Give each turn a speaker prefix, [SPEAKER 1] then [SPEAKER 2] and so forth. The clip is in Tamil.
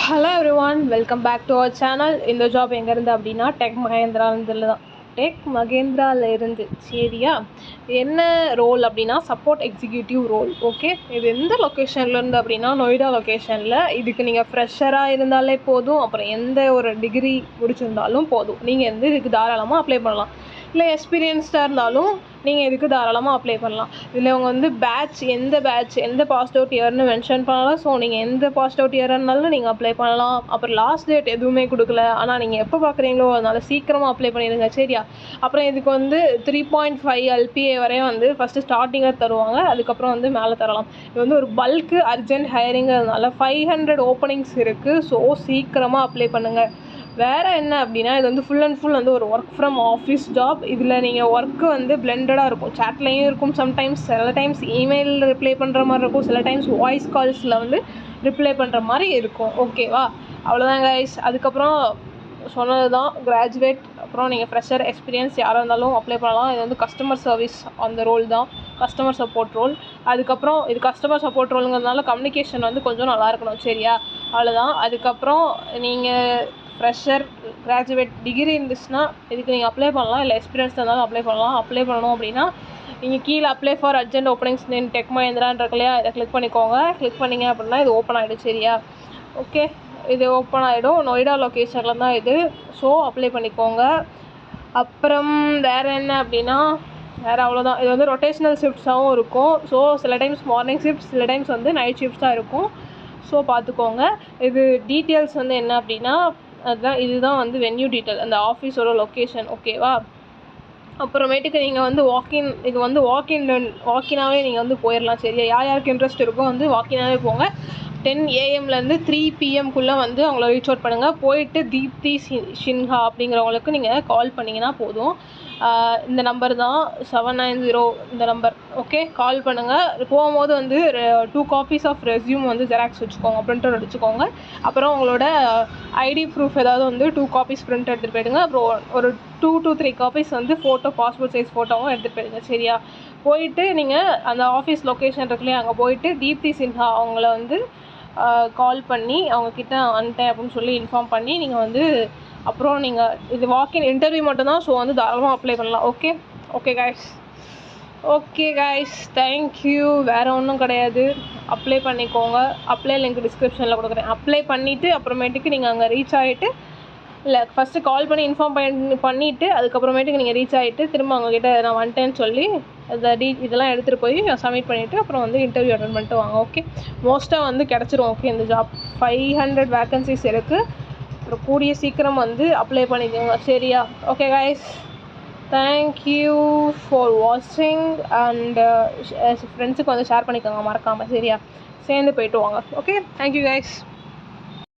[SPEAKER 1] Hello everyone, welcome back to our channel. இந்த ஜாப் எங்கேருந்து அப்படின்னா டெக் மகேந்திராவில் இருந்து. சரியா, என்ன ரோல் அப்படின்னா சப்போர்ட் எக்ஸிக்யூட்டிவ் ரோல். ஓகே, இது எந்த லொக்கேஷன்லேருந்து அப்படின்னா நொய்டா லொக்கேஷனில். இதுக்கு நீங்கள் ஃப்ரெஷராக இருந்தாலே போதும், அப்புறம் எந்த ஒரு டிகிரி முடிச்சிருந்தாலும் போதும். நீங்கள் இதுக்கு தாராளமாக அப்ளை பண்ணலாம். இல்லை எக்ஸ்பீரியன்ஸ்டாக இருந்தாலும் நீங்கள் இதுக்கு தாராளமாக அப்ளை பண்ணலாம். இதில் அவங்க எந்த பாஸ்ட் அவுட் இயர்னு மென்ஷன் பண்ணலாம். ஸோ நீங்கள் எந்த பாஸ்ட் அவுட் இயராக இருந்தாலும் நீங்கள் அப்ளை பண்ணலாம். அப்புறம் லாஸ்ட் டேட் எதுவுமே கொடுக்கல, ஆனால் நீங்கள் எப்போ பார்க்குறீங்களோ அதனால் சீக்கிரமாக அப்ளை பண்ணிடுங்க. சரியா, அப்புறம் இதுக்கு 3.5 LPA வரையும் ஃபஸ்ட்டு ஸ்டார்டிங்காக தருவாங்க. அதுக்கப்புறம் மேலே தரலாம். இது ஒரு பல்க்கு அர்ஜென்ட் ஹையரிங்கிறதுனால 500 ஓப்பனிங்ஸ் இருக்குது. ஸோ சீக்கிரமாக அப்ளை பண்ணுங்கள். வேறு என்ன அப்படின்னா, இது ஃபுல் அண்ட் ஃபுல் ஒரு ஒர்க் ஃப்ரம் ஆஃபீஸ் ஜாப். இதில் நீங்கள் ஒர்க்கு பிளெண்டடாக இருக்கும். சேட்லேயும் இருக்கும், சம்டைம்ஸ் சில டைம்ஸ் இமெயிலில் ரிப்ளை பண்ணுற மாதிரி இருக்கும், சில டைம்ஸ் வாய்ஸ் கால்ஸில் ரிப்ளை பண்ணுற மாதிரி இருக்கும். ஓகேவா, அவ்வளோதான் கைஸ். அதுக்கப்புறம் சொன்னது தான் கிராஜுவேட், அப்புறம் நீங்கள் ஃப்ரெஷர், எக்ஸ்பீரியன்ஸ் யாராக இருந்தாலும் அப்ளை பண்ணலாம். இது கஸ்டமர் சர்வீஸ் அந்த ரோல் தான், கஸ்டமர் சப்போர்ட் ரோல். அதுக்கப்புறம் இது கஸ்டமர் சப்போர்ட் ரோலுங்கிறதுனால கம்யூனிகேஷன் கொஞ்சம் நல்லா இருக்கணும். சரியா, அவ்வளோதான். அதுக்கப்புறம் நீங்கள் ஃப்ரெஷர், கிராஜுவேட், டிகிரி இருந்துச்சுன்னா இதுக்கு நீங்கள் அப்ளை பண்ணலாம். இல்லை எக்ஸ்பீரியன்ஸ் இருந்தாலும் அப்ளை பண்ணலாம். அப்ளை பண்ணணும் அப்படின்னா நீங்கள் கீழே apply for urgent openings in Tech மஹேந்திரான்னு இருக்கு இல்லையா, இதை கிளிக் பண்ணிக்கோங்க. கிளிக் பண்ணிங்க அப்படின்னா இது ஓப்பன் ஆகிடும். சரியா, ஓகே, இது ஓப்பன் ஆகிடும். நொய்டா லொக்கேஷனில் தான் இது. ஸோ அப்ளை பண்ணிக்கோங்க. அப்புறம் வேறு என்ன அப்படின்னா அவ்வளோதான். இது ரொட்டேஷ்னல் ஷிஃப்ட்ஸாகவும் இருக்கும். ஸோ சில டைம்ஸ் மார்னிங் ஷிஃப்ட்ஸ், சில டைம்ஸ் நைட் ஷிஃப்ட்ஸ் தான் இருக்கும். ஸோ பார்த்துக்கோங்க. இது டீட்டெயில்ஸ் என்ன அப்படின்னா இதுதான் வென்யூ டீட்டெயில், அந்த ஆஃபீஸோட லொக்கேஷன். ஓகேவா, அப்புறமேட்டுக்கு நீங்கள் வாக்கின், இது வாக்கினாகவே நீங்கள் போயிடலாம். சரியா, யாருக்கு இன்ட்ரெஸ்ட் இருக்கோ வாக்கினாகவே போங்க. 10 AM to 3 PM அவங்கள ரீச் அவுட் பண்ணுங்கள். போயிட்டு தீப்தி சின்ஹா அப்படிங்கிறவங்களுக்கு நீங்கள் கால் பண்ணிங்கன்னா போதும். இந்த நம்பர் தான் 790 இந்த நம்பர். ஓகே, கால் பண்ணுங்கள். போகும்போது 2 காப்பீஸ் ஆஃப் ரெஸ்யூம் ஜெராக்ஸ் வச்சுக்கோங்க, பிரிண்ட் அவுட் அடிச்சுக்கோங்க. அப்புறம் உங்களோட ஐடி ப்ரூஃப் ஏதாவது 2 காப்பீஸ் பிரிண்ட் எடுத்துகிட்டு போயிடுங்க. அப்புறம் ஒரு 2 to 3 copies photo, passport size ஃபோட்டோவும் எடுத்துகிட்டு போயிடுங்க. சரியா, போயிட்டு நீங்கள் அந்த ஆஃபீஸ் லொக்கேஷன் இருக்குல்லையே, அங்கே போயிட்டு தீப்தி சின்ஹா அவங்கள கால் பண்ணி அவங்கக்கிட்ட வந்துட்டேன் அப்படின்னு சொல்லி இன்ஃபார்ம் பண்ணி நீங்கள் அப்புறம் நீங்கள் இது வாக்கின் இன்டர்வியூ மட்டும்தான். ஸோ தாராளமாக அப்ளை பண்ணலாம். Okay guys, thank you. வேறு ஒன்றும் கிடையாது. அப்ளை பண்ணிக்கோங்க. அப்ளை லிங்க் டிஸ்கிரிப்ஷனில் கொடுக்குறேன். அப்ளை பண்ணிவிட்டு அப்புறமேட்டுக்கு நீங்கள் அங்கே ரீச் ஆகிட்டு, இல்லை ஃபஸ்ட்டு கால் பண்ணி இன்ஃபார்ம் பண்ணிவிட்டு அதுக்கப்புறமேட்டுக்கு நீங்கள் ரீச் ஆகிட்டு திரும்ப அவங்கக்கிட்ட நான் வந்துட்டேன்னு சொல்லி இதெல்லாம் எடுத்துகிட்டு போய் சப்மிட் பண்ணிவிட்டு அப்புறம் இன்டர்வியூ அட்டெண்ட் பண்ணிட்டு வாங்க. ஓகே, மோஸ்ட்டாக கிடச்சிரும். ஓகே, இந்த ஜாப் 500 வேக்கன்சிஸ் இருக்குது. அப்புறம் கூடிய சீக்கிரம் அப்ளை பண்ணிக்கோங்க. சரியா, ஓகே கைஸ், தேங்க்யூ ஃபார் வாட்சிங். அண்ட் ஃப்ரெண்ட்ஸுக்கு ஷேர் பண்ணிக்கோங்க மறக்காமல். சரியா, சேர்ந்து போயிட்டு வாங்க. Okay, thank you guys.